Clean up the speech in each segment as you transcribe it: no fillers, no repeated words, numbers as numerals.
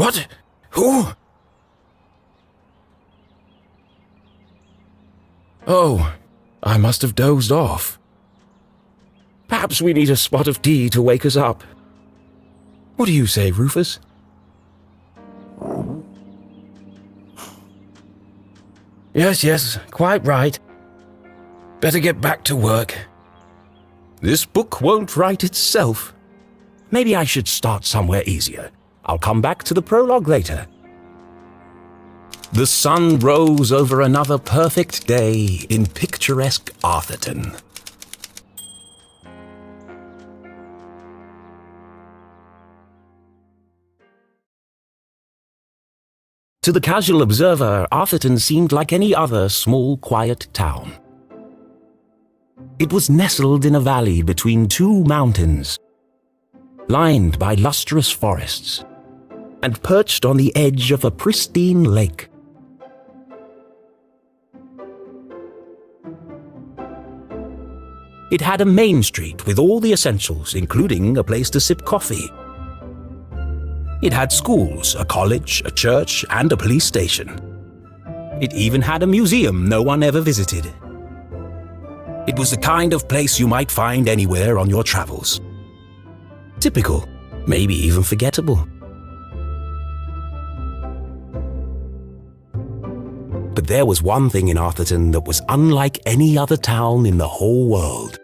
What? Who? Oh, I must have dozed off. Perhaps we need a spot of tea to wake us up. What do you say, Rufus? Yes, quite right. Better get back to work. This book won't write itself. Maybe I should start somewhere easier. I'll come back to the prologue later. The sun rose over another perfect day in picturesque Arthurton. To the casual observer, Arthurton seemed like any other small, quiet town. It was nestled in a valley between two mountains, lined by lustrous forests, and perched on the edge of a pristine lake. It had a main street with all the essentials, including a place to sip coffee. It had schools, a college, a church, and a police station. It even had a museum no one ever visited. It was the kind of place you might find anywhere on your travels. Typical, maybe even forgettable. But there was one thing in Arthurton that was unlike any other town in the whole world.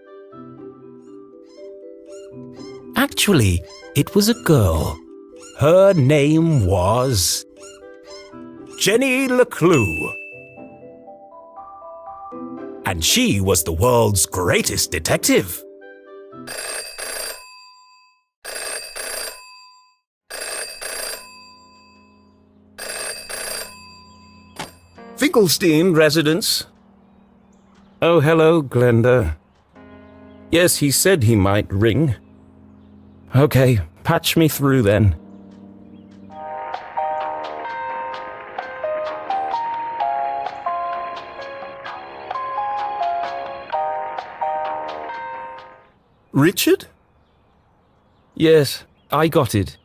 Actually, it was a girl. Her name was Jenny LeClue. And she was the world's greatest detective. Finkelstein residence. Oh, hello, Glenda. Yes, he said he might ring. Okay, patch me through then. Richard? Yes, I got it.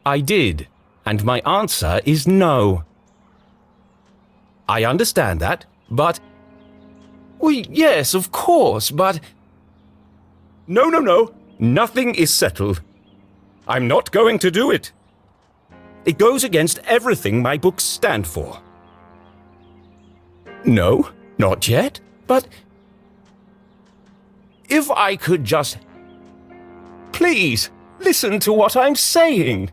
I did, and my answer is no. I understand that, but... Well, yes, of course, but... No. Nothing is settled. I'm not going to do it. It goes against everything my books stand for. No, not yet, but... If I could just... Please, listen to what I'm saying.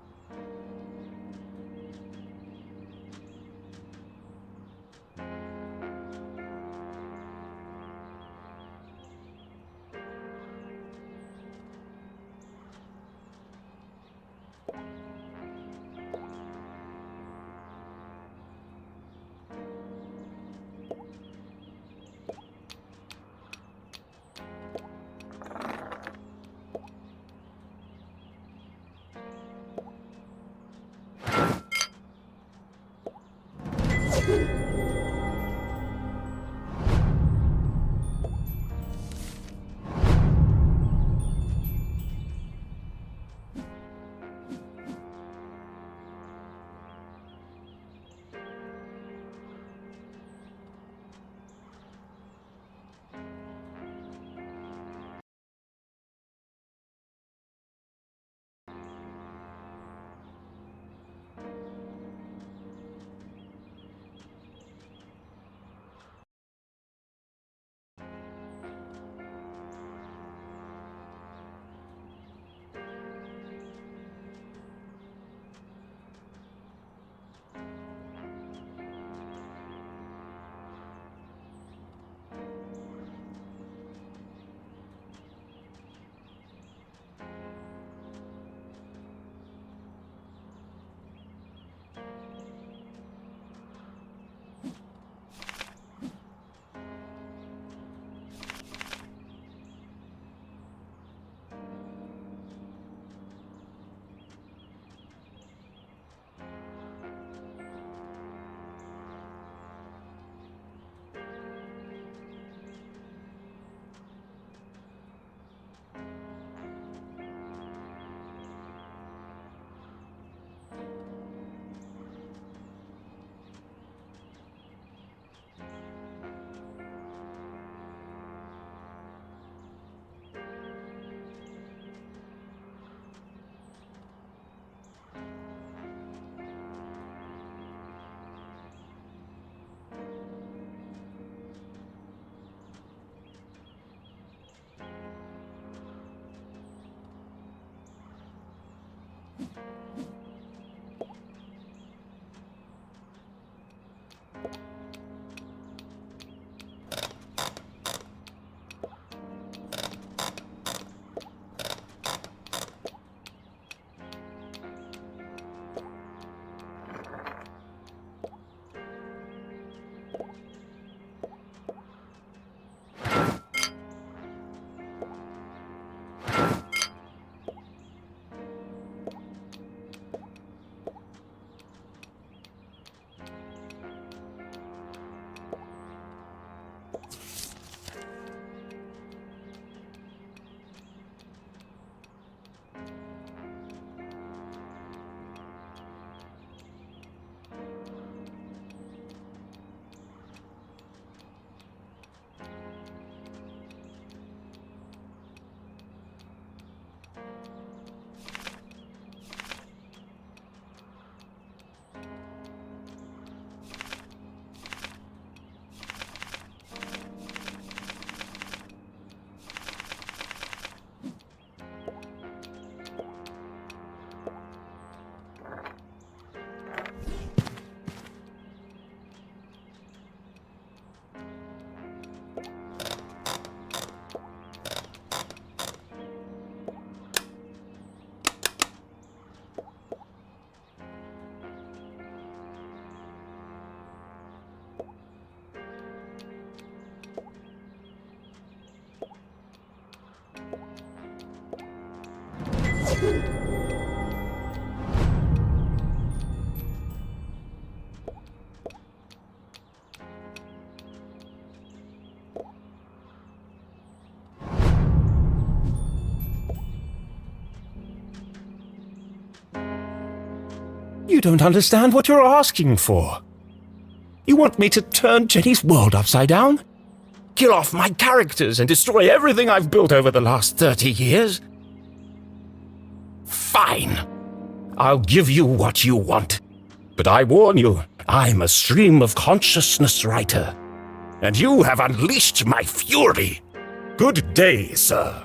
You don't understand what you're asking for. You want me to turn Jenny's world upside down? Kill off my characters and destroy everything I've built over the last 30 years? Fine. I'll give you what you want. But I warn you, I'm a stream of consciousness writer. And you have unleashed my fury. Good day, sir.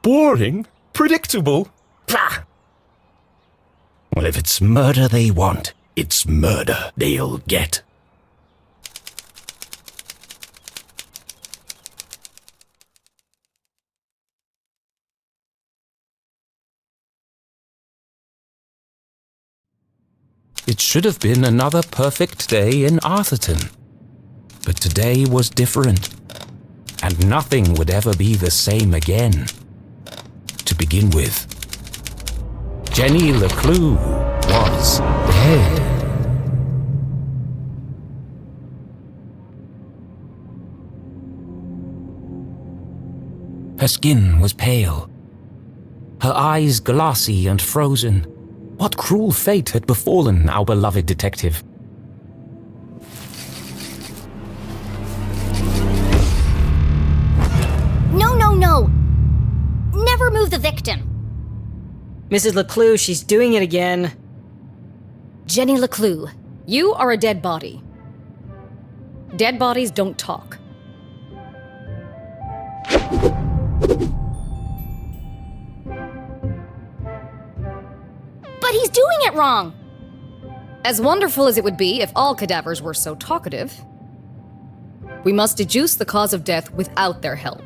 Boring? Predictable? Pah! Well, if it's murder they want, it's murder they'll get. It should have been another perfect day in Arthurton. But today was different, and nothing would ever be the same again. To begin with, Jenny LeClue was dead. Her skin was pale, her eyes glassy and frozen. What cruel fate had befallen our beloved detective? No! Never move the victim! Mrs. LeClue, she's doing it again. Jenny LeClue. You are a dead body. Dead bodies don't talk. But he's doing it wrong! As wonderful as it would be if all cadavers were so talkative, we must deduce the cause of death without their help.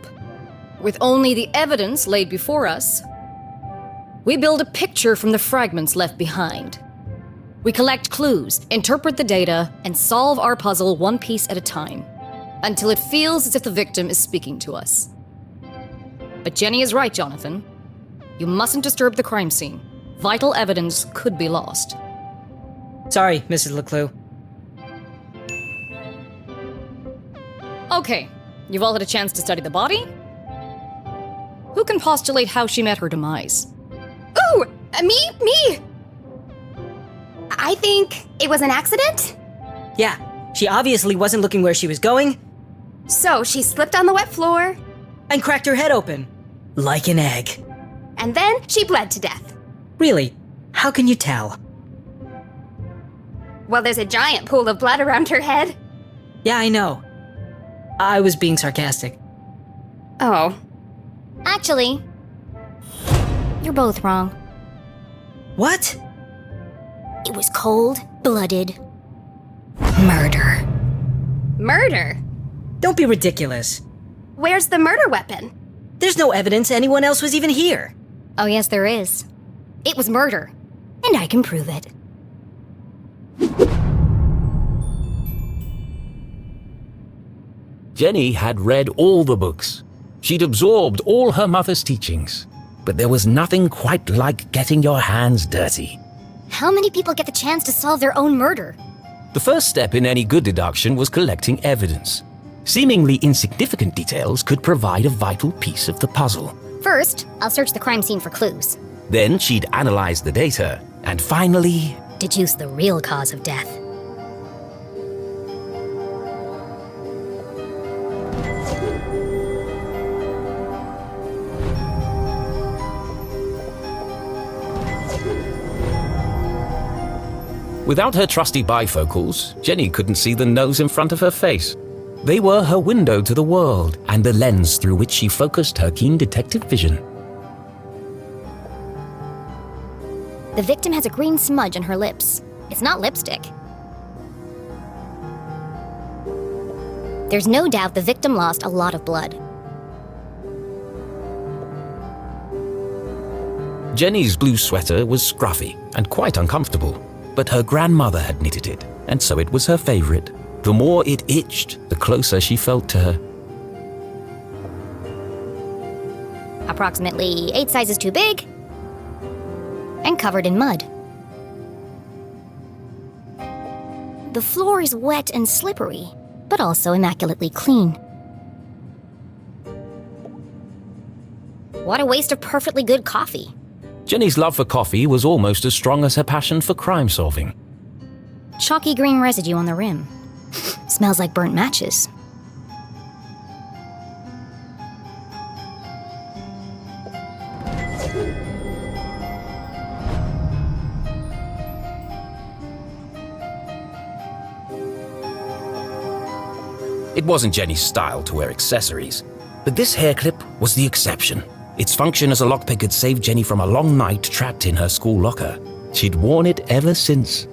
With only the evidence laid before us, we build a picture from the fragments left behind. We collect clues, interpret the data, and solve our puzzle one piece at a time, until it feels as if the victim is speaking to us. But Jenny is right, Jonathan. You mustn't disturb the crime scene. Vital evidence could be lost. Sorry, Mrs. LeClue. Okay, you've all had a chance to study the body? Who can postulate how she met her demise? Ooh! Me! I think it was an accident? Yeah, she obviously wasn't looking where she was going. So she slipped on the wet floor. And cracked her head open. Like an egg. And then she bled to death. Really? How can you tell? Well, there's a giant pool of blood around her head. Yeah, I know. I was being sarcastic. Oh. Actually, you're both wrong. What? It was cold-blooded murder. Murder? Don't be ridiculous. Where's the murder weapon? There's no evidence anyone else was even here. Oh, yes, there is. It was murder. And I can prove it. Jenny had read all the books. She'd absorbed all her mother's teachings. But there was nothing quite like getting your hands dirty. How many people get the chance to solve their own murder? The first step in any good deduction was collecting evidence. Seemingly insignificant details could provide a vital piece of the puzzle. First, I'll search the crime scene for clues. Then she'd analyze the data, and finally, Deduce the real cause of death. without her trusty bifocals, Jenny couldn't see the nose in front of her face. They were her window to the world and the lens through which she focused her keen detective vision. The victim has a green smudge on her lips. It's not lipstick. There's no doubt the victim lost a lot of blood. Jenny's blue sweater was scruffy and quite uncomfortable, but her grandmother had knitted it, and so it was her favorite. The more it itched, the closer she felt to her. Approximately 8 sizes too big and covered in mud. The floor is wet and slippery, but also immaculately clean. What a waste of perfectly good coffee. Jenny's love for coffee was almost as strong as her passion for crime solving. Chalky green residue on the rim. Smells like burnt matches. It wasn't Jenny's style to wear accessories, but this hair clip was the exception. Its function as a lockpick had saved Jenny from a long night trapped in her school locker. She'd worn it ever since.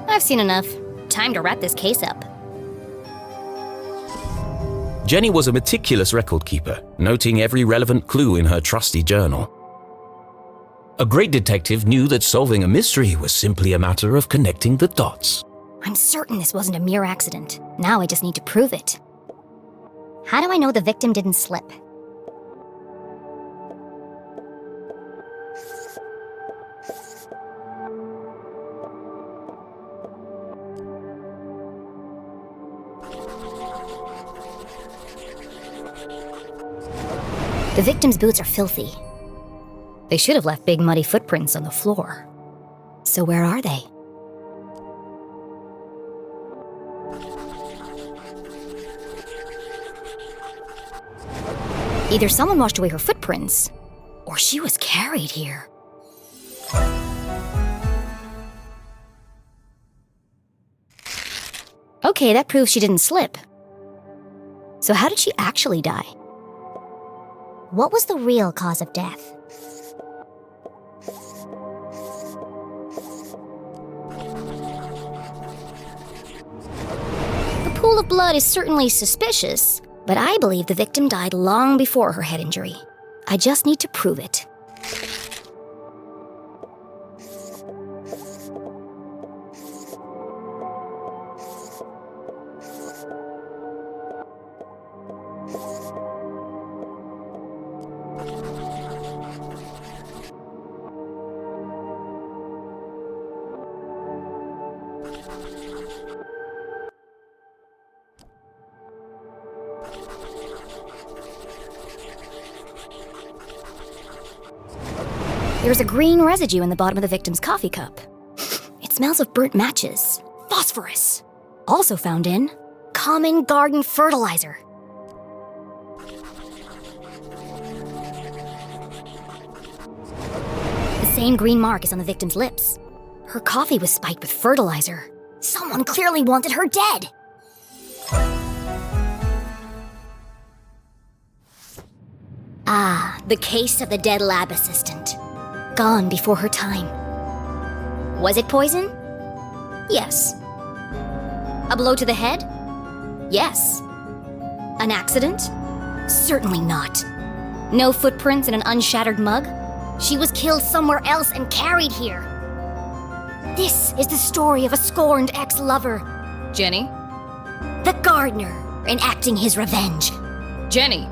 I've seen enough. Time to wrap this case up. Jenny was a meticulous record keeper, noting every relevant clue in her trusty journal. A great detective knew that solving a mystery was simply a matter of connecting the dots. I'm certain this wasn't a mere accident. Now I just need to prove it. How do I know the victim didn't slip? The victim's boots are filthy. They should have left big muddy footprints on the floor. So where are they? Either someone washed away her footprints, or she was carried here. Okay, that proves she didn't slip. So how did she actually die? What was the real cause of death? The pool of blood is certainly suspicious, but I believe the victim died long before her head injury. I just need to prove it. There's a green residue in the bottom of the victim's coffee cup. It smells of burnt matches. Phosphorus. Also found in common garden fertilizer. The same green mark is on the victim's lips. Her coffee was spiked with fertilizer. Someone clearly wanted her dead. Ah, the case of the dead lab assistant. Gone before her time. Was it poison? Yes. A blow to the head? Yes. An accident? Certainly not. No footprints in an unshattered mug? She was killed somewhere else and carried here. This is the story of a scorned ex-lover, Jenny? the gardener, enacting his revenge. Jenny!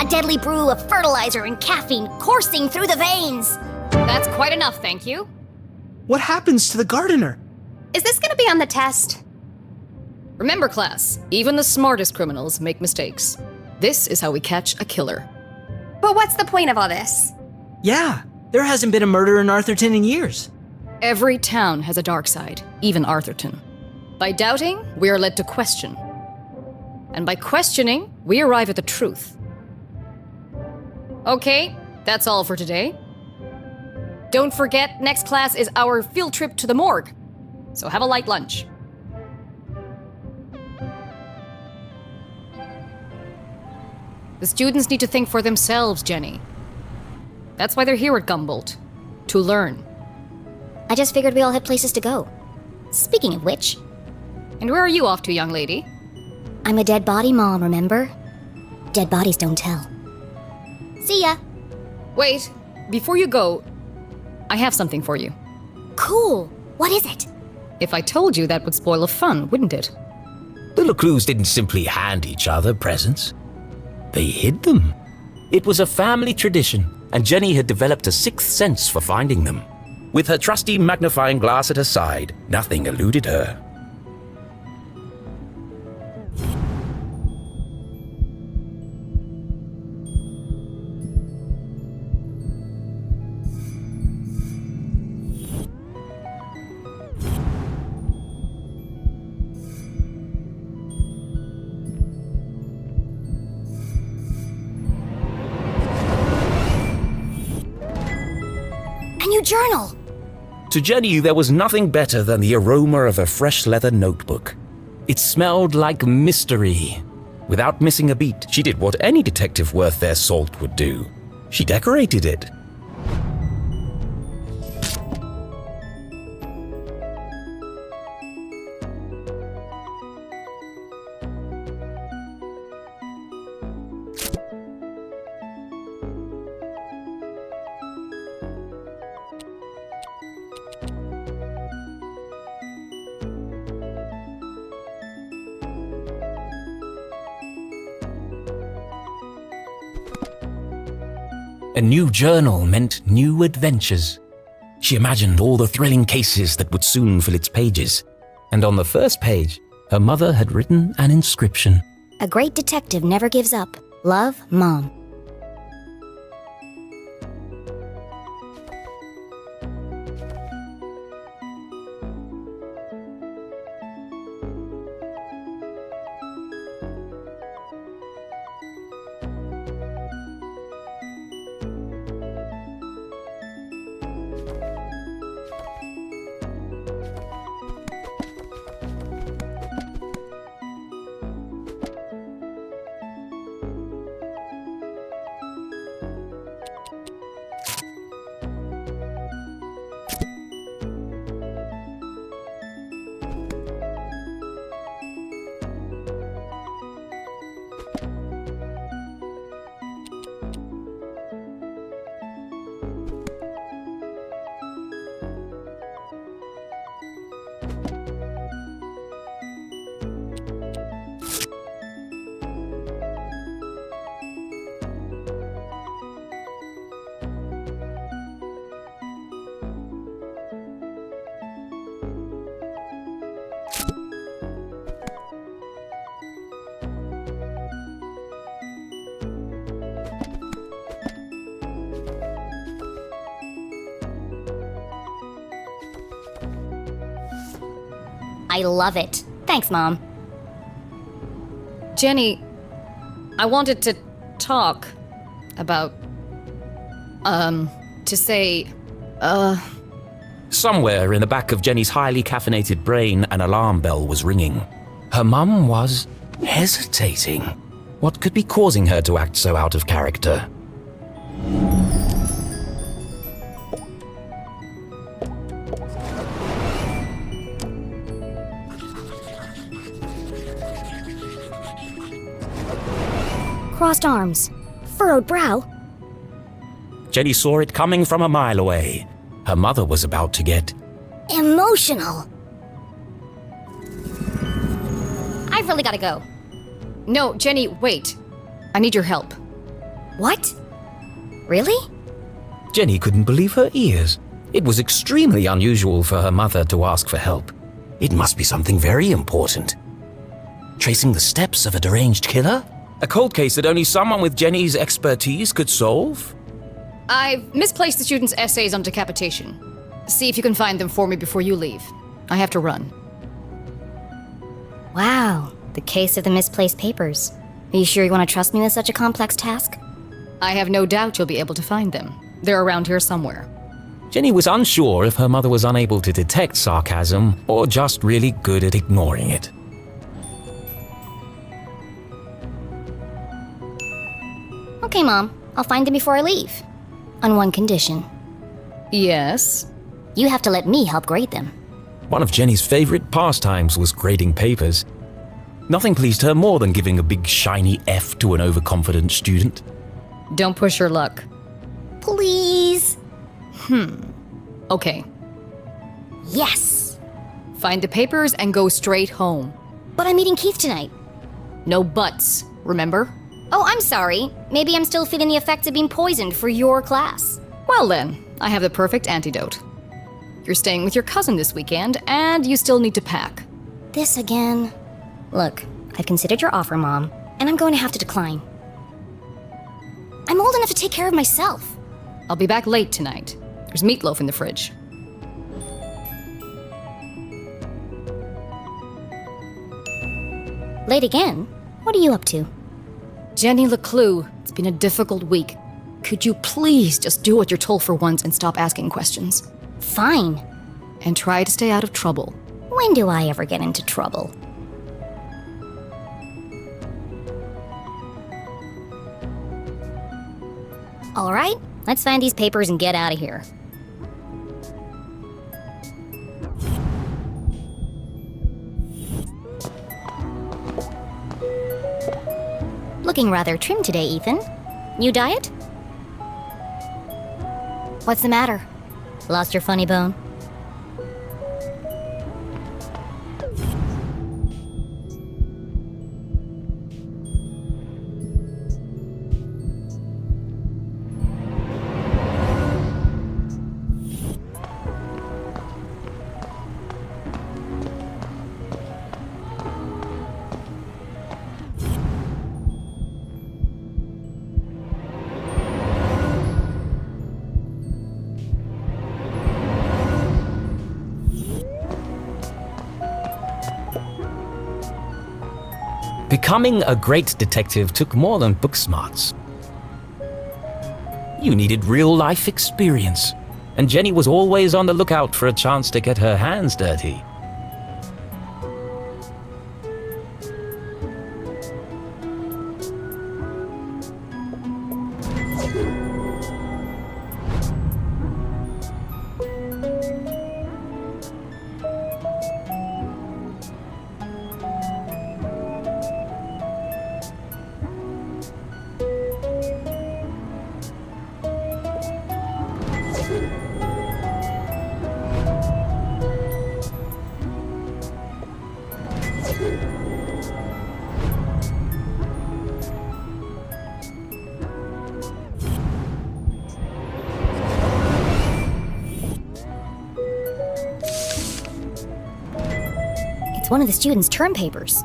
A deadly brew of fertilizer and caffeine coursing through the veins. That's quite enough, thank you. What happens to the gardener? Is this gonna be on the test? Remember, class, even the smartest criminals make mistakes. This is how we catch a killer. But what's the point of all this? Yeah, there hasn't been a murder in Arthurton in years. Every town has a dark side, even Arthurton. By doubting, we are led to question. And by questioning, we arrive at the truth. Okay, that's all for today. Don't forget, next class is our field trip to the morgue. So have a light lunch. The students need to think for themselves, Jenny. That's why they're here at Gumboldt. To learn. I just figured we all had places to go. Speaking of which, And where are you off to, young lady? I'm a dead body mom, remember? Dead bodies don't tell. See ya. Wait, before you go, I have something for you. Cool. What is it? If I told you, that would spoil the fun, wouldn't it? The LeClues didn't simply hand each other presents. They hid them. It was a family tradition, and Jenny had developed a sixth sense for finding them. With her trusty magnifying glass at her side, nothing eluded her. A new journal. To Jenny, there was nothing better than the aroma of a fresh leather notebook. It smelled like mystery. Without missing a beat, she did what any detective worth their salt would do. She decorated it. A new journal meant new adventures. She imagined all the thrilling cases that would soon fill its pages. And on the first page, her mother had written an inscription. A great detective never gives up. Love, Mom. I love it. Thanks, Mom. Jenny, I wanted to talk about, to say, Somewhere in the back of Jenny's highly caffeinated brain, an alarm bell was ringing. Her mum was hesitating. What could be causing her to act so out of character? Crossed arms. Furrowed brow. Jenny saw it coming from a mile away. Her mother was about to get Emotional. I've really gotta go. No, Jenny, wait. I need your help. What? Really? Jenny couldn't believe her ears. It was extremely unusual for her mother to ask for help. It must be something very important. Tracing the steps of a deranged killer? A cold case that only someone with Jenny's expertise could solve? I've misplaced the students' essays on decapitation. See if you can find them for me before you leave. I have to run. Wow, the case of the misplaced papers. Are you sure you want to trust me with such a complex task? I have no doubt you'll be able to find them. They're around here somewhere. Jenny was unsure if her mother was unable to detect sarcasm or just really good at ignoring it. Okay, Mom. I'll find them before I leave. On one condition. Yes? You have to let me help grade them. One of Jenny's favorite pastimes was grading papers. Nothing pleased her more than giving a big shiny F to an overconfident student. Don't push your luck. Please. Okay. Yes. Find the papers and go straight home. But I'm meeting Keith tonight. No buts, remember? Oh, I'm sorry. Maybe I'm still feeling the effects of being poisoned for your class. Well then, I have the perfect antidote. You're staying with your cousin this weekend, and you still need to pack. This again? Look, I've considered your offer, Mom, and I'm going to have to decline. I'm old enough to take care of myself. I'll be back late tonight. There's meatloaf in the fridge. Late again? What are you up to? Jenny LeClue, it's been a difficult week. Could you please just do what you're told for once and stop asking questions? Fine. And try to stay out of trouble. When do I ever get into trouble? All right, let's find these papers and get out of here. Looking rather trim today, Ethan. New diet? What's the matter? Lost your funny bone? Becoming a great detective took more than book smarts. You needed real-life experience, and Jenny was always on the lookout for a chance to get her hands dirty. It's one of the students' term papers.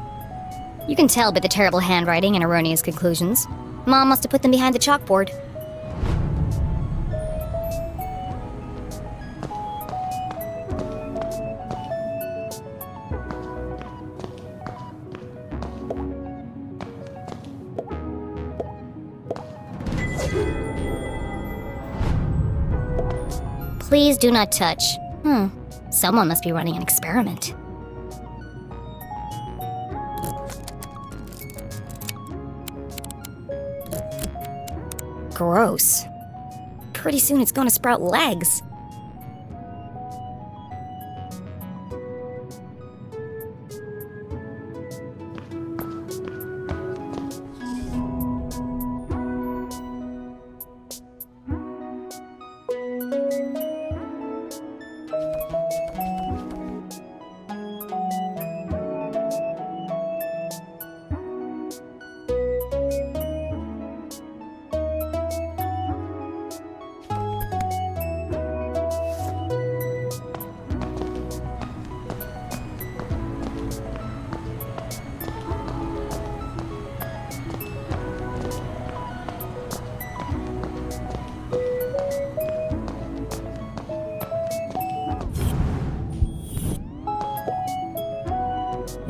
You can tell by the terrible handwriting and erroneous conclusions. Mom must have put them behind the chalkboard. Please do not touch. Someone must be running an experiment. Gross. Pretty soon it's gonna sprout legs.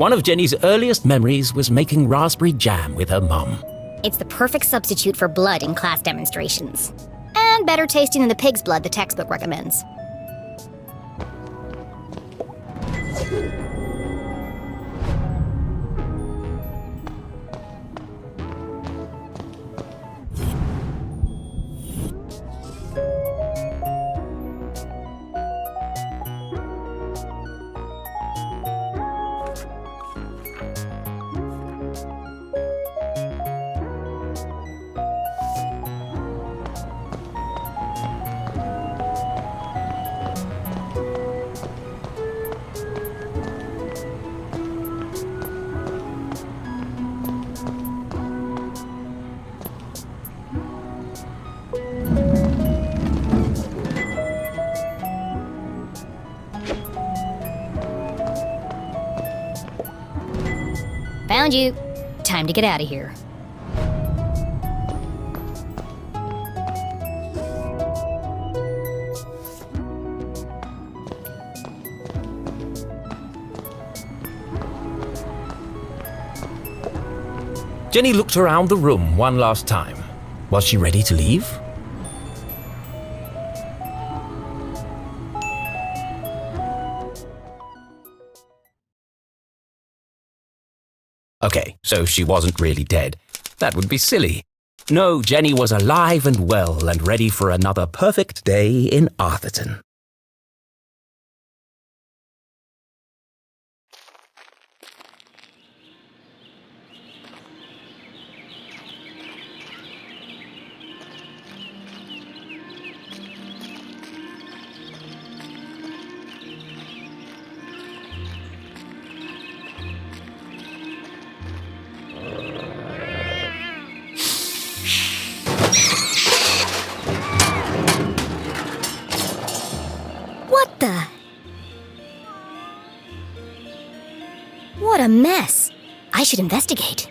One of Jenny's earliest memories was making raspberry jam with her mum. It's the perfect substitute for blood in class demonstrations. And better tasting than the pig's blood the textbook recommends. Found you. Time to get out of here. Jenny looked around the room one last time. Was she ready to leave? Okay, so she wasn't really dead. That would be silly. No, Jenny was alive and well and ready for another perfect day in Arthurton. What the? What a mess. I should investigate.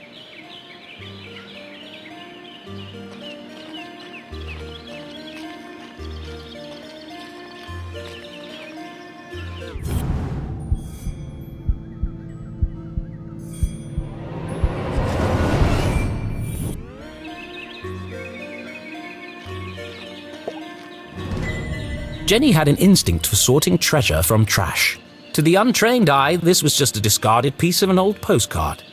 Jenny had an instinct for sorting treasure from trash. To the untrained eye, this was just a discarded piece of an old postcard.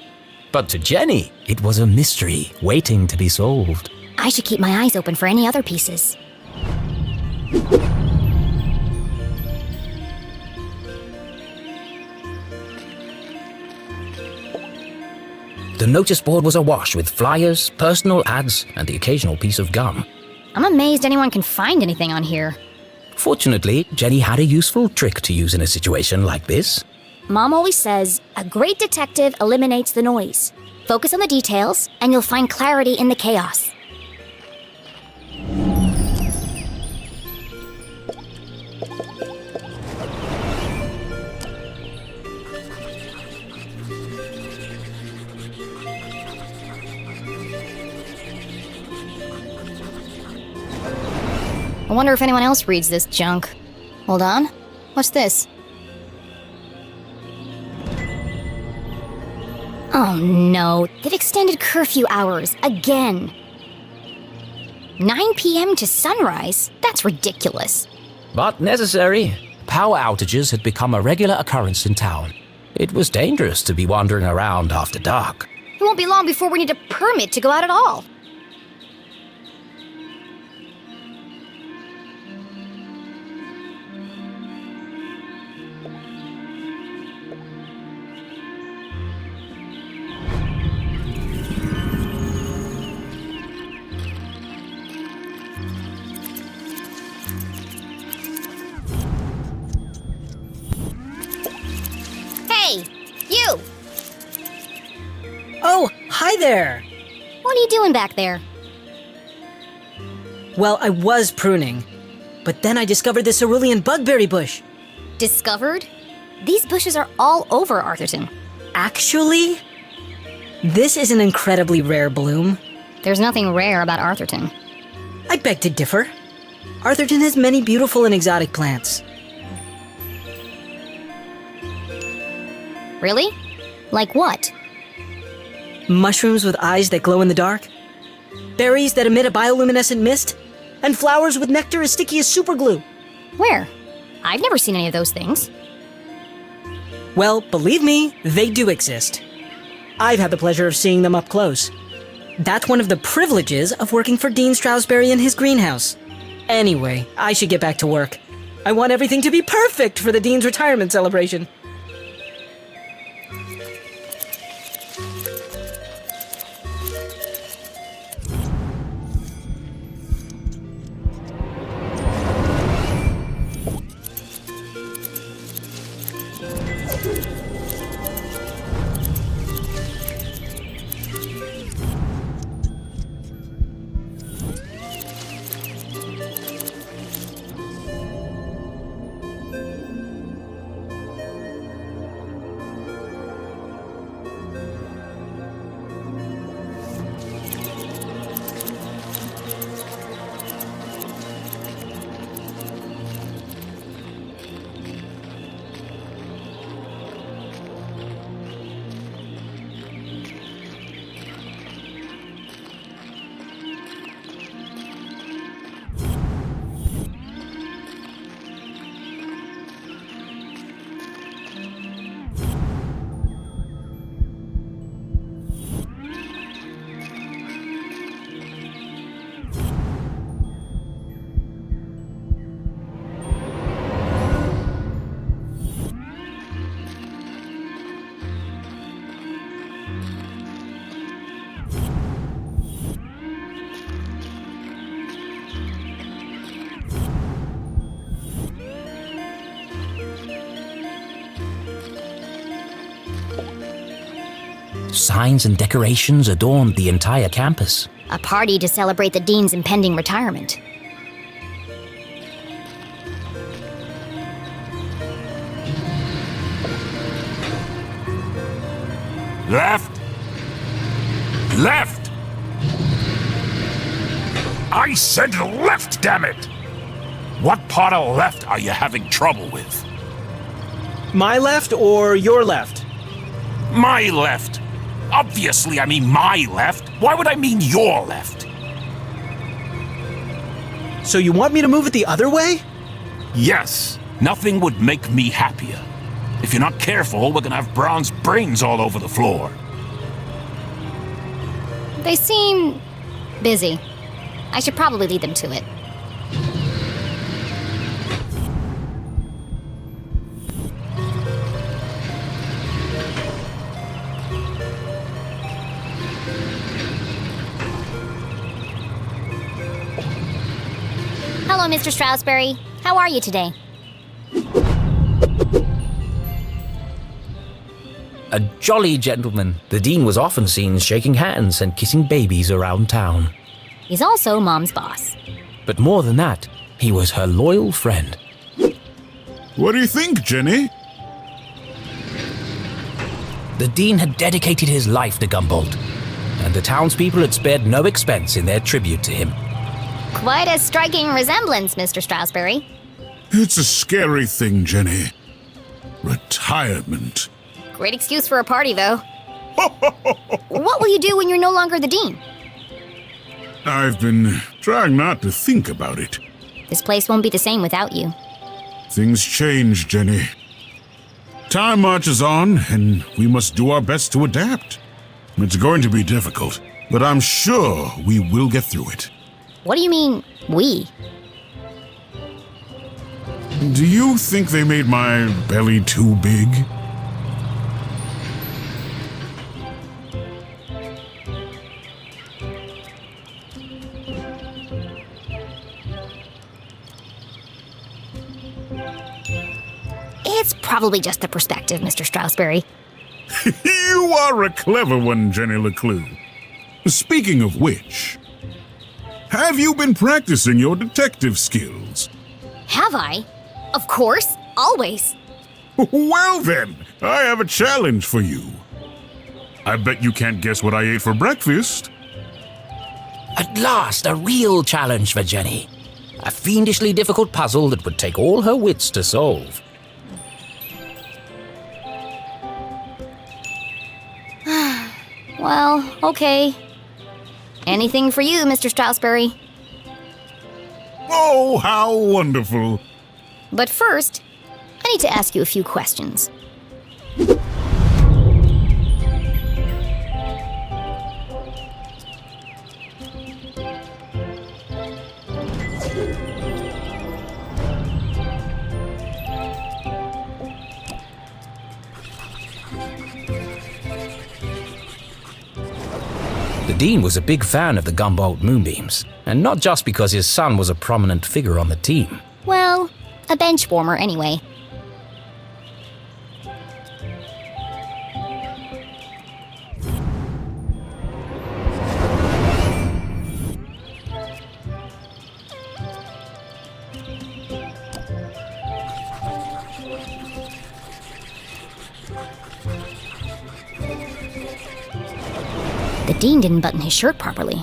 But to Jenny, it was a mystery waiting to be solved. I should keep my eyes open for any other pieces. The notice board was awash with flyers, personal ads, and the occasional piece of gum. I'm amazed anyone can find anything on here. Fortunately, Jenny had a useful trick to use in a situation like this. Mom always says, a great detective eliminates the noise. Focus on the details, and you'll find clarity in the chaos. I wonder if anyone else reads this junk. Hold on. What's this? Oh no, they've extended curfew hours again. 9 p.m. to sunrise? That's ridiculous. But necessary. Power outages had become a regular occurrence in town. It was dangerous to be wandering around after dark. It won't be long before we need a permit to go out at all. Hey, you! Oh, hi there! What are you doing back there? Well, I was pruning, but then I discovered this cerulean bugberry bush. Discovered? These bushes are all over Arthurton. Actually, this is an incredibly rare bloom. There's nothing rare about Arthurton. I beg to differ. Arthurton has many beautiful and exotic plants. Really? Like what? Mushrooms with eyes that glow in the dark? Berries that emit a bioluminescent mist? And flowers with nectar as sticky as superglue? Where? I've never seen any of those things. Well, believe me, they do exist. I've had the pleasure of seeing them up close. That's one of the privileges of working for Dean Stroudsbury in his greenhouse. Anyway, I should get back to work. I want everything to be perfect for the Dean's retirement celebration. Signs and decorations adorned the entire campus. A party to celebrate the Dean's impending retirement. Left! Left! I said left, damn it! What part of left are you having trouble with? My left or your left? My left! Obviously, I mean my left. Why would I mean your left? So you want me to move it the other way? Yes. Nothing would make me happier. If you're not careful, we're gonna have Braun's brains all over the floor. They seem busy. I should probably lead them to it. Hello, Mr. Stroudsbury. How are you today? A jolly gentleman, the Dean was often seen shaking hands and kissing babies around town. He's also Mom's boss. But more than that, he was her loyal friend. What do you think, Jenny? The Dean had dedicated his life to Gumboldt, and the townspeople had spared no expense in their tribute to him. Quite a striking resemblance, Mr. Stroudsbury. It's a scary thing, Jenny. Retirement. Great excuse for a party, though. What will you do when you're no longer the Dean? I've been trying not to think about it. This place won't be the same without you. Things change, Jenny. Time marches on, and we must do our best to adapt. It's going to be difficult, but I'm sure we will get through it. What do you mean, we? Do you think they made my belly too big? It's probably just the perspective, Mr. Stroudsbury. You are a clever one, Jenny LeClue. Speaking of which, have you been practicing your detective skills? Have I? Of course, always. Well then, I have a challenge for you. I bet you can't guess what I ate for breakfast. At last, a real challenge for Jenny. A fiendishly difficult puzzle that would take all her wits to solve. Well, okay. Anything for you, Mr. Stroudsbury. Oh, how wonderful. But first, I need to ask you a few questions. The Dean was a big fan of the Gumboldt moonbeams, and not just because his son was a prominent figure on the team. Well, a bench warmer anyway. The Dean didn't button his shirt properly.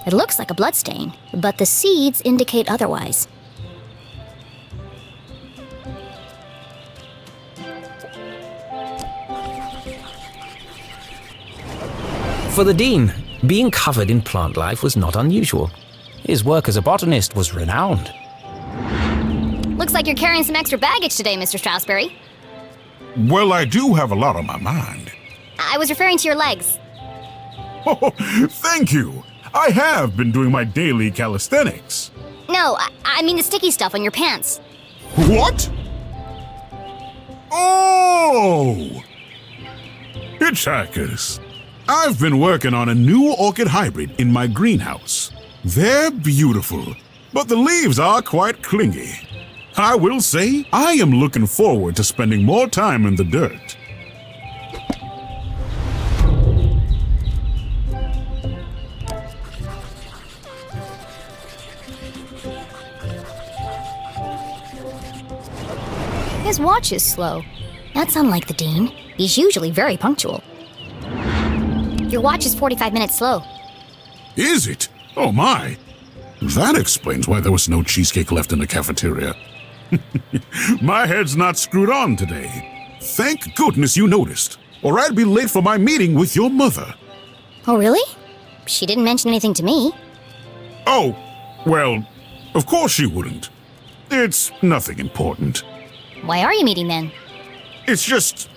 It looks like a bloodstain, but the seeds indicate otherwise. For the Dean, being covered in plant life was not unusual. His work as a botanist was renowned. Looks like you're carrying some extra baggage today, Mr. Stroudsbury. Well, I do have a lot on my mind. I was referring to your legs. Oh, thank you. I have been doing my daily calisthenics. No, I mean the sticky stuff on your pants. What? Oh! Hitchhikers. I've been working on a new orchid hybrid in my greenhouse. They're beautiful, but the leaves are quite clingy. I will say, I am looking forward to spending more time in the dirt. His watch is slow. That's unlike the Dean. He's usually very punctual. Your watch is 45 minutes slow. Is it? Oh my. That explains why there was no cheesecake left in the cafeteria. My head's not screwed on today. Thank goodness you noticed, or I'd be late for my meeting with your mother. Oh, really? She didn't mention anything to me. Oh, well, of course she wouldn't. It's nothing important. Why are you meeting then? It's just,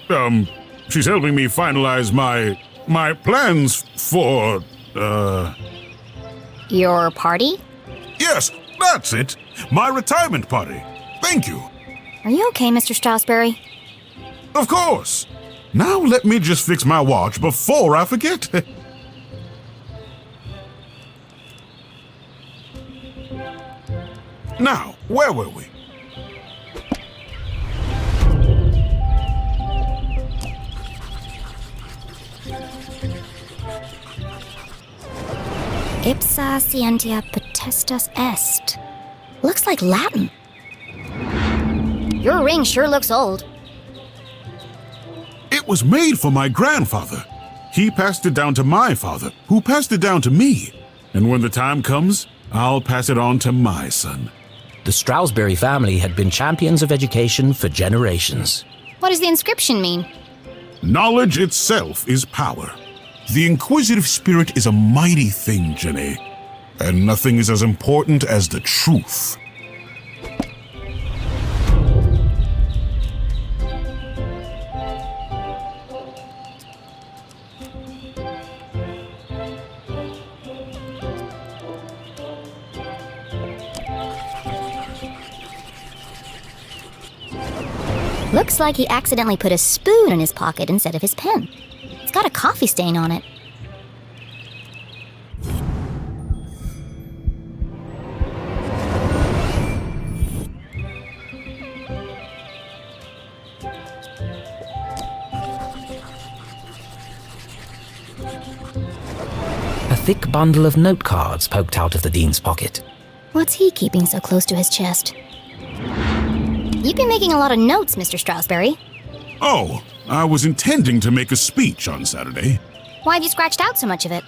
she's helping me finalize my plans for, Your party? Yes, that's it. My retirement party. Thank you. Are you okay, Mr. Stroudsbury? Of course. Now let me just fix my watch before I forget. Now, where were we? Ipsa scientia potestas est. Looks like Latin. Your ring sure looks old. It was made for my grandfather. He passed it down to my father, who passed it down to me. And when the time comes, I'll pass it on to my son. The Stroudsbury family had been champions of education for generations. What does the inscription mean? Knowledge itself is power. The inquisitive spirit is a mighty thing, Jenny. And nothing is as important as the truth. Looks like he accidentally put a spoon in his pocket instead of his pen. It's got a coffee stain on it. A thick bundle of note cards poked out of the Dean's pocket. What's he keeping so close to his chest? You've been making a lot of notes, Mr. Stroudsbury. Oh, I was intending to make a speech on Saturday. Why have you scratched out so much of it?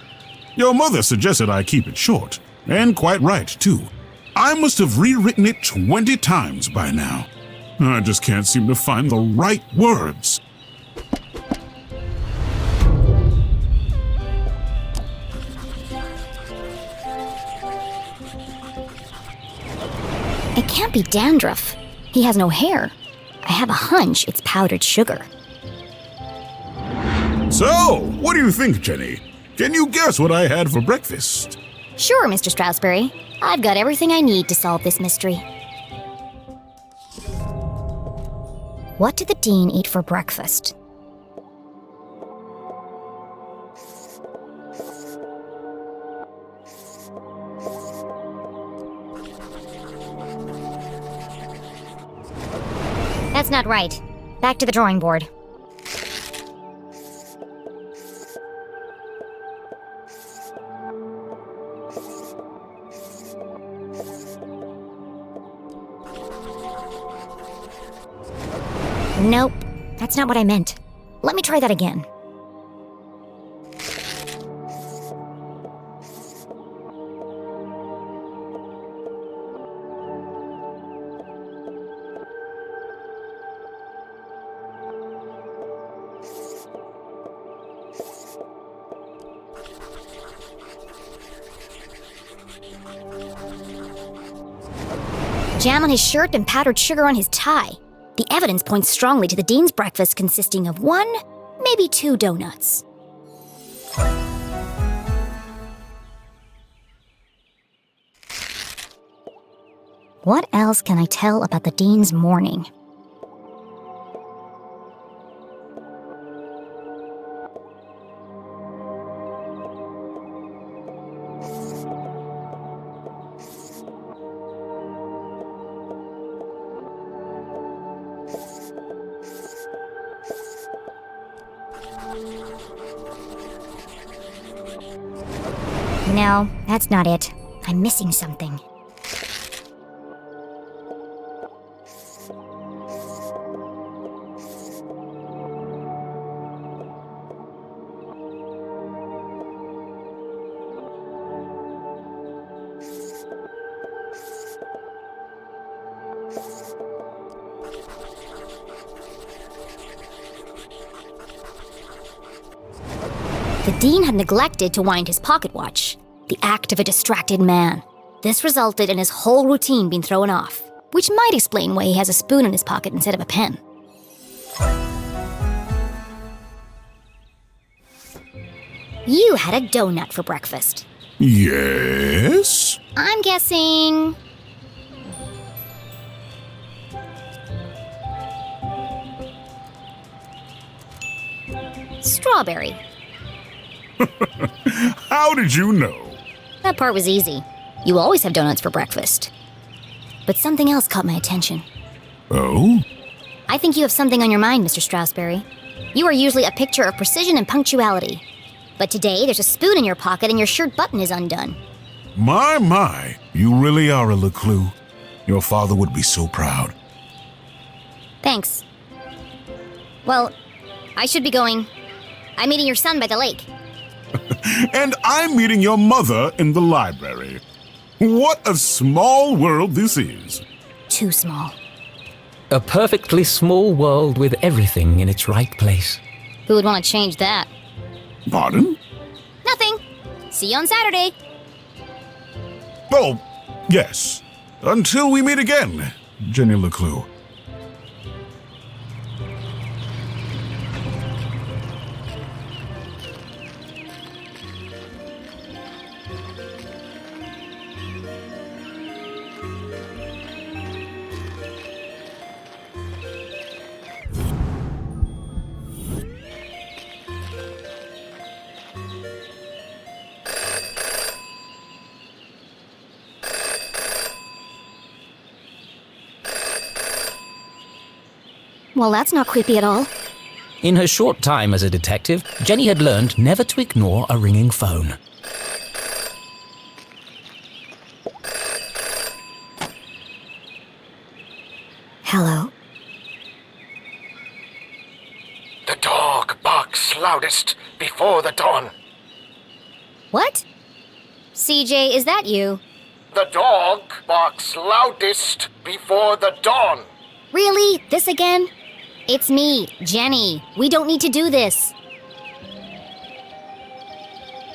Your mother suggested I keep it short. And quite right, too. I must have rewritten it 20 times by now. I just can't seem to find the right words. can't be dandruff. He has no hair. I have a hunch it's powdered sugar. So, what do you think, Jenny? Can you guess what I had for breakfast? Sure, Mr. Strasberry. I've got everything I need to solve this mystery. What did the Dean eat for breakfast? That's not right. Back to the drawing board. Nope, that's not what I meant. Let me try that again. Jam on his shirt and powdered sugar on his tie. The evidence points strongly to the Dean's breakfast consisting of 1, maybe 2 donuts. What else can I tell about the Dean's morning? No, that's not it. I'm missing something. The Dean had neglected to wind his pocket watch, the act of a distracted man. This resulted in his whole routine being thrown off, which might explain why he has a spoon in his pocket instead of a pen. You had a donut for breakfast. Yes? I'm guessing... strawberry. How did you know? That part was easy. You always have donuts for breakfast. But something else caught my attention. Oh? I think you have something on your mind, Mr. Strasberry. You are usually a picture of precision and punctuality. But today, there's a spoon in your pocket and your shirt button is undone. My, you really are a LeClue. Your father would be so proud. Thanks. Well, I should be going. I'm meeting your son by the lake. And I'm meeting your mother in the library. What a small world this is. Too small. A perfectly small world with everything in its right place. Who would want to change that? Pardon? Nothing. See you on Saturday. Oh, yes. Until we meet again, Jenny LeClue. Well, that's not creepy at all. In her short time as a detective, Jenny had learned never to ignore a ringing phone. Hello? The dog barks loudest before the dawn. What? CJ, is that you? The dog barks loudest before the dawn. Really? This again? It's me, Jenny. We don't need to do this.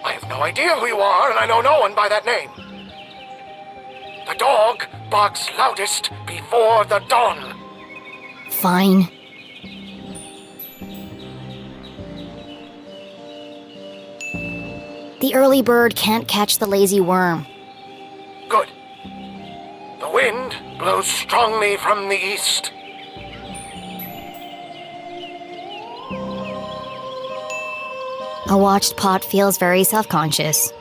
I have no idea who you are, and I know no one by that name. The dog barks loudest before the dawn. Fine. The early bird can't catch the lazy worm. Good. The wind blows strongly from the east. A watched pot feels very self-conscious.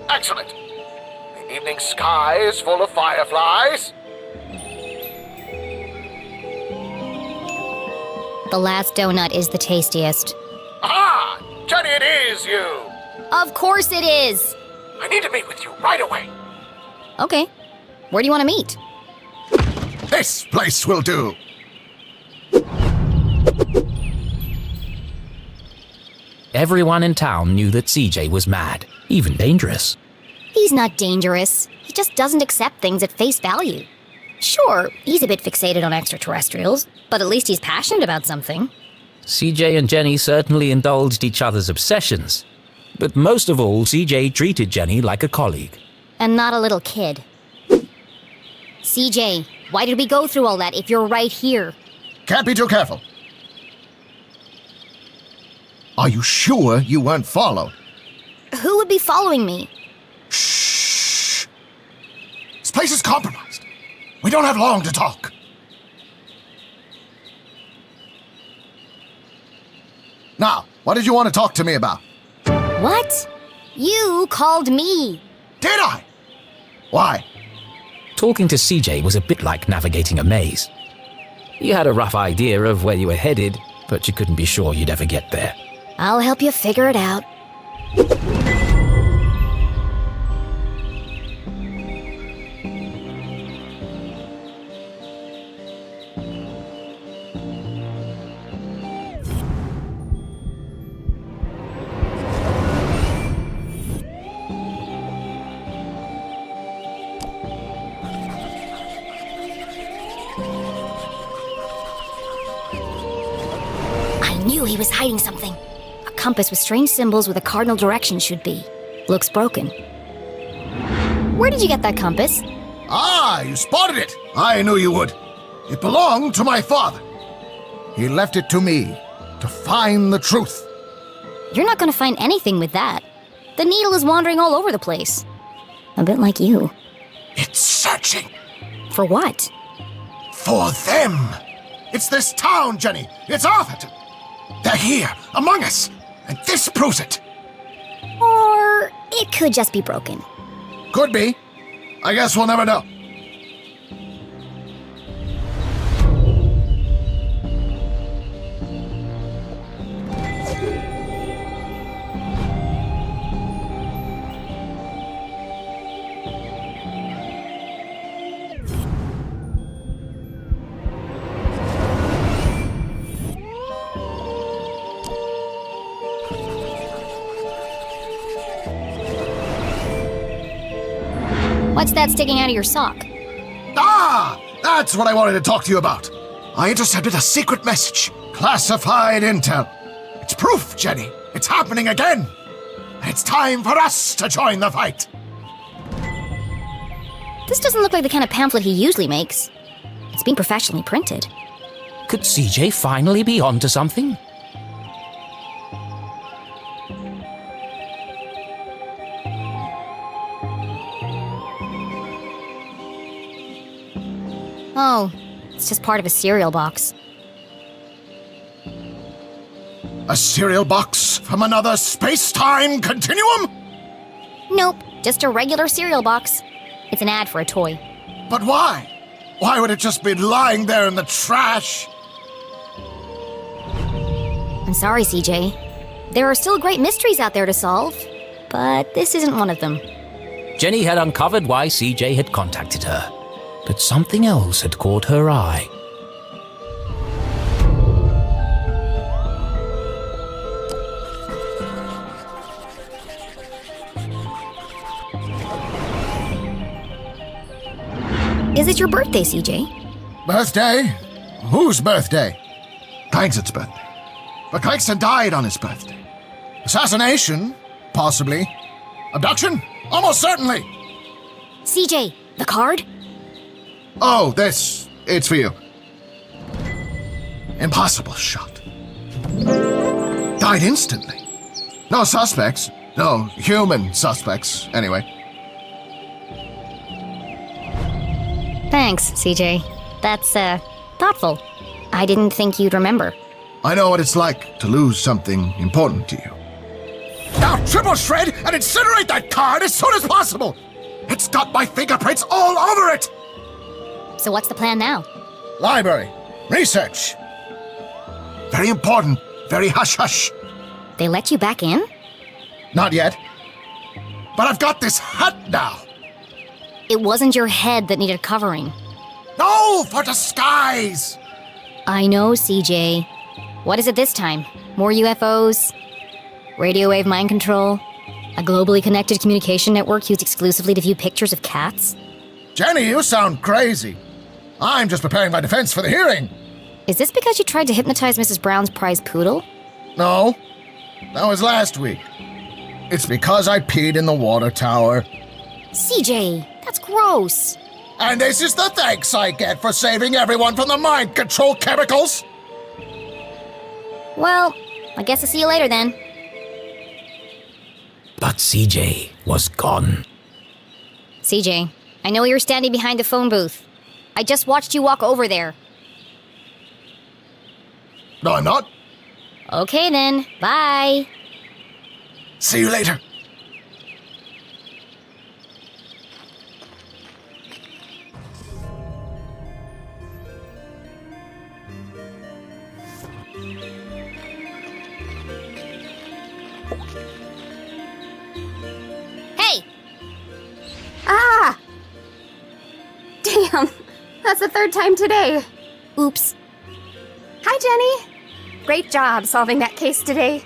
Excellent. The evening sky is full of fireflies. The last donut is the tastiest. Aha! Jenny, it is you! Of course it is! I need to meet with you right away. Okay. Where do you want to meet? This place will do. Everyone in town knew that CJ was mad, even dangerous. He's not dangerous. He just doesn't accept things at face value. Sure, he's a bit fixated on extraterrestrials, but at least he's passionate about something. CJ and Jenny certainly indulged each other's obsessions. But most of all, CJ treated Jenny like a colleague. And not a little kid. CJ, why did we go through all that if you're right here? Can't be too careful. Are you sure you weren't followed? Who would be following me? Shh. This place is compromised. We don't have long to talk. Now, what did you want to talk to me about? What? You called me. Did I? Why? Talking to CJ was a bit like navigating a maze. You had a rough idea of where you were headed, but you couldn't be sure you'd ever get there. I'll help you figure it out. I knew he was hiding something. A compass with strange symbols where the cardinal direction should be. Looks broken. Where did you get that compass? Ah, you spotted it. I knew you would. It belonged to my father. He left it to me to find the truth. You're not going to find anything with that. The needle is wandering all over the place. A bit like you. It's searching For what? for them. It's this town, Jenny. It's Arthurton. They're here, among us, and this proves it. Or it could just be broken. Could be. I guess we'll never know. What's that sticking out of your sock? Ah! That's what I wanted to talk to you about. I intercepted a secret message. Classified intel. It's proof, Jenny. It's happening again. And it's time for us to join the fight. This doesn't look like the kind of pamphlet he usually makes. It's been professionally printed. Could CJ finally be onto something? Oh, it's just part of a cereal box. A cereal box from another space-time continuum? Nope, just a regular cereal box. It's an ad for a toy. But why? Why would it just be lying there in the trash? I'm sorry, CJ. There are still great mysteries out there to solve, but this isn't one of them. Jenny had uncovered why CJ had contacted her, but something else had caught her eye. Is it your birthday, CJ? Birthday? Whose birthday? Clangson's birthday. But Clangston died on his birthday. Assassination? Possibly. Abduction? Almost certainly. CJ, the card? Oh, this. It's for you. Impossible shot. Died instantly. No suspects. No human suspects, anyway. Thanks, CJ. That's, thoughtful. I didn't think you'd remember. I know what it's like to lose something important to you. Now triple shred and incinerate that card as soon as possible! It's got my fingerprints all over it! So what's the plan now? Library. Research. Very important. Very hush-hush. They let you back in? Not yet. But I've got this hat now. It wasn't your head that needed covering. No, for disguise! I know, CJ. What is it this time? More UFOs? Radio wave mind control? A globally connected communication network used exclusively to view pictures of cats? Jenny, you sound crazy. I'm just preparing my defense for the hearing. Is this because you tried to hypnotize Mrs. Brown's prize poodle? No, that was last week. It's because I peed in the water tower. CJ, that's gross. And this is the thanks I get for saving everyone from the mind control chemicals? Well, I guess I'll see you later then. But CJ was gone. CJ, I know you're standing behind the phone booth. I just watched you walk over there. No, I'm not. Okay then, bye. See you later. Hey! Ah! Damn, that's the third time today. Oops. Hi, Jenny. Great job solving that case today.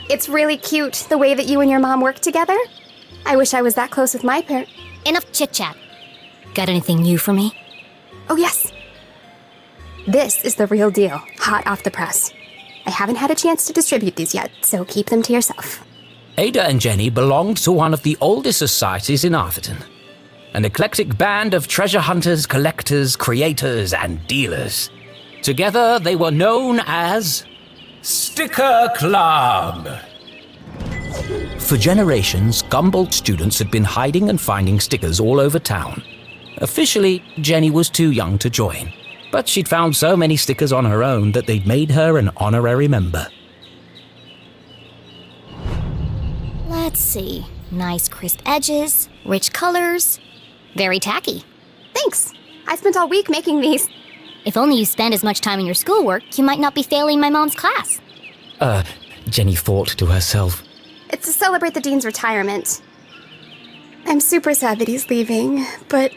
It's really cute the way that you and your mom work together. I wish I was that close with my parents. Enough chit-chat. Got anything new for me? Oh, yes. This is the real deal, hot off the press. I haven't had a chance to distribute these yet, so keep them to yourself. Ada and Jenny belonged to one of the oldest societies in Arthurton. An eclectic band of treasure hunters, collectors, creators, and dealers. Together, they were known as Sticker Club. For generations, Gumboldt students had been hiding and finding stickers all over town. Officially, Jenny was too young to join, but she'd found so many stickers on her own that they'd made her an honorary member. Let's see. Nice crisp edges, rich colors. Very tacky. Thanks. I spent all week making these. If only you spend as much time in your schoolwork, you might not be failing my mom's class. Jenny thought to herself. It's to celebrate the dean's retirement. I'm super sad that he's leaving, but...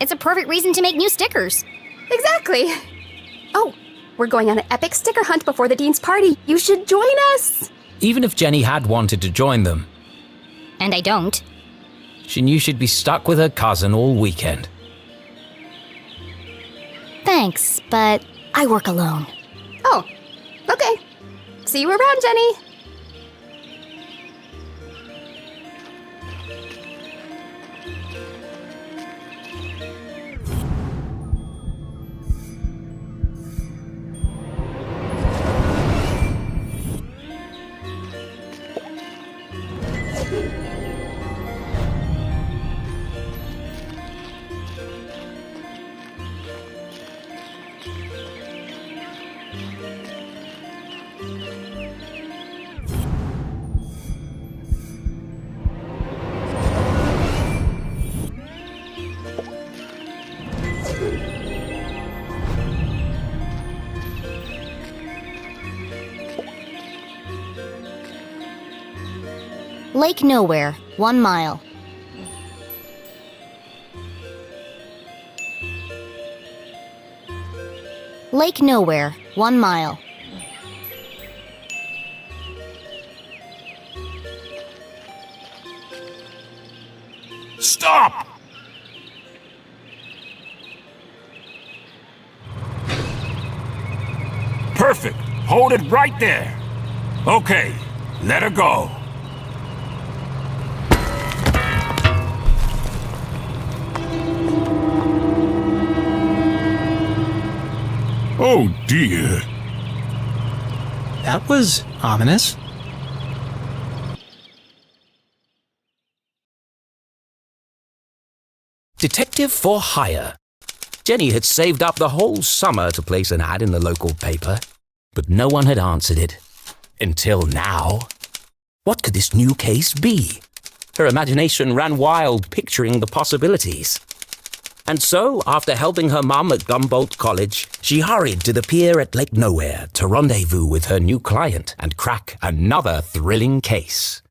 It's a perfect reason to make new stickers. Exactly. Oh, we're going on an epic sticker hunt before the dean's party. You should join us. Even if Jenny had wanted to join them, And I don't. she knew she'd be stuck with her cousin all weekend. Thanks, but I work alone. Oh, okay. See you around, Jenny. Lake Nowhere, 1 mile. Lake Nowhere, 1 mile. Stop! Perfect. Hold it right there. Okay, let her go. Oh dear. That was ominous. Detective for hire. Jenny had saved up the whole summer to place an ad in the local paper, but no one had answered it. Until now. What could this new case be? Her imagination ran wild, picturing the possibilities. And so, after helping her mum at Gumboldt College, she hurried to the pier at Lake Nowhere to rendezvous with her new client and crack another thrilling case.